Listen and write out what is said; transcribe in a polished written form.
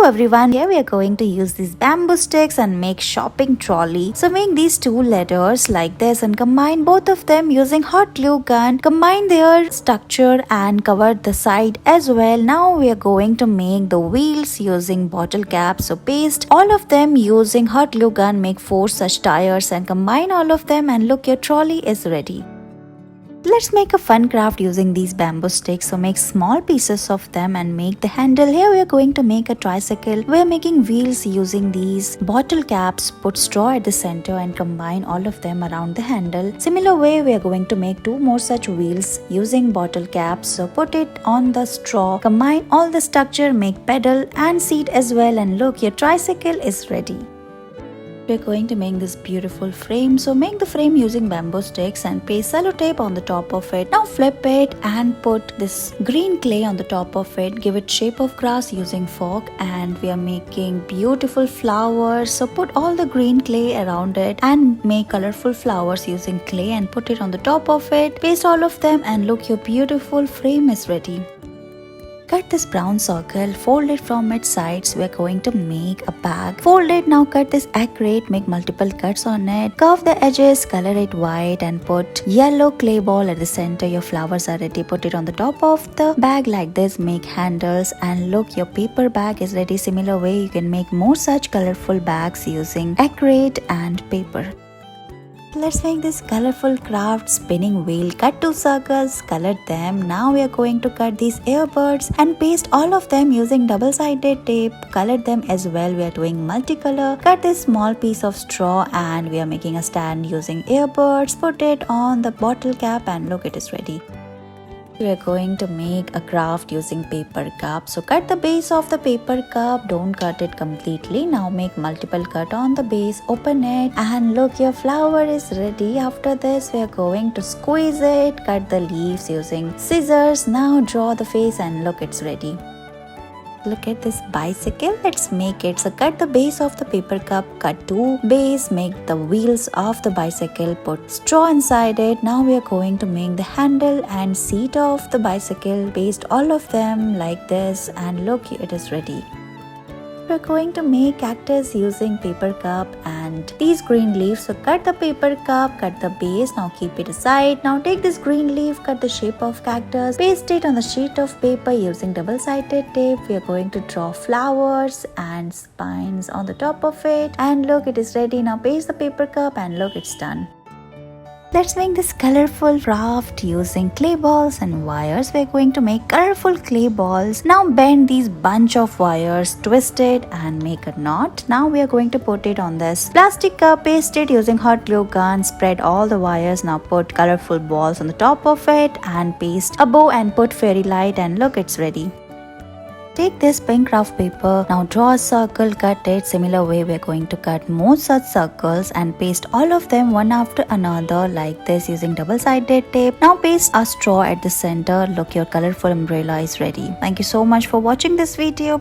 everyone, here we are going to use these bamboo sticks and make shopping trolley. So make these two letters like this and combine both of them using hot glue gun. Combine their structure and cover the side as well. Now we are going to make the wheels using bottle caps. So paste all of them using hot glue gun. Make 4 such tires and combine all of them and look, your trolley is ready. Let's make a fun craft using these bamboo sticks. So make small pieces of them and make the handle. Here we are going to make a tricycle. We are making wheels using these bottle caps. Put straw at the center and combine all of them around the handle. Similar way we are going to make 2 more such wheels using bottle caps. So put it on the straw. Combine all the structure, make pedal and seat as well, and look, your tricycle is ready. We're going to make this beautiful frame. So make the frame using bamboo sticks and paste sellotape on the top of it. Now flip it and put this green clay on the top of it. Give it shape of grass using fork, and we are making beautiful flowers. So put all the green clay around it and make colorful flowers using clay and put it on the top of it. Paste all of them and look, your beautiful frame is ready. Cut this brown circle, fold it from its sides. We are going to make a bag. Fold it, now cut this accurate, make multiple cuts on it. Curve the edges, color it white and put yellow clay ball at the center. Your flowers are ready. Put it on the top of the bag like this. Make handles and look, your paper bag is ready. Similar way you can make more such colorful bags using accurate and paper. Let's make this colorful craft spinning wheel. Cut 2 circles, color them. Now we are going to cut these earbuds and paste all of them using double-sided tape. Color them as well. We are doing multicolor. Cut this small piece of straw and we are making a stand using earbuds. Put it on the bottle cap and look, it is ready. We are going to make a craft using paper cup. So cut the base of the paper cup. Don't cut it completely. Now make multiple cut on the base. Open it and look, your flower is ready. After this we are going to squeeze it. Cut the leaves using scissors. Now draw the face and look, it's ready. Look at this bicycle. Let's make it. So cut the base of the paper cup, cut 2 base, make the wheels of the bicycle, put straw inside it. Now we are going to make the handle and seat of the bicycle. Paste all of them like this and look, it is ready. We're going to make cactus using paper cup and these green leaves. So cut the paper cup, cut the base, now keep it aside. Now take this green leaf, cut the shape of cactus, paste it on the sheet of paper using double-sided tape. We are going to draw flowers and spines on the top of it and look, it is ready. Now paste the paper cup and look, it's done. Let's make this colorful craft using clay balls and wires. We're going to make colorful clay balls. Now bend these bunch of wires, twist it and make a knot. Now we are going to put it on this plastic cup, paste it using hot glue gun, spread all the wires. Now put colorful balls on the top of it and paste a bow and put fairy light and look, it's ready. Take this pink craft paper, now draw a circle, cut it. Similar way we are going to cut more such circles and paste all of them one after another like this using double-sided tape. Now paste a straw at the center. Look, your colorful umbrella is ready. Thank you so much for watching this video.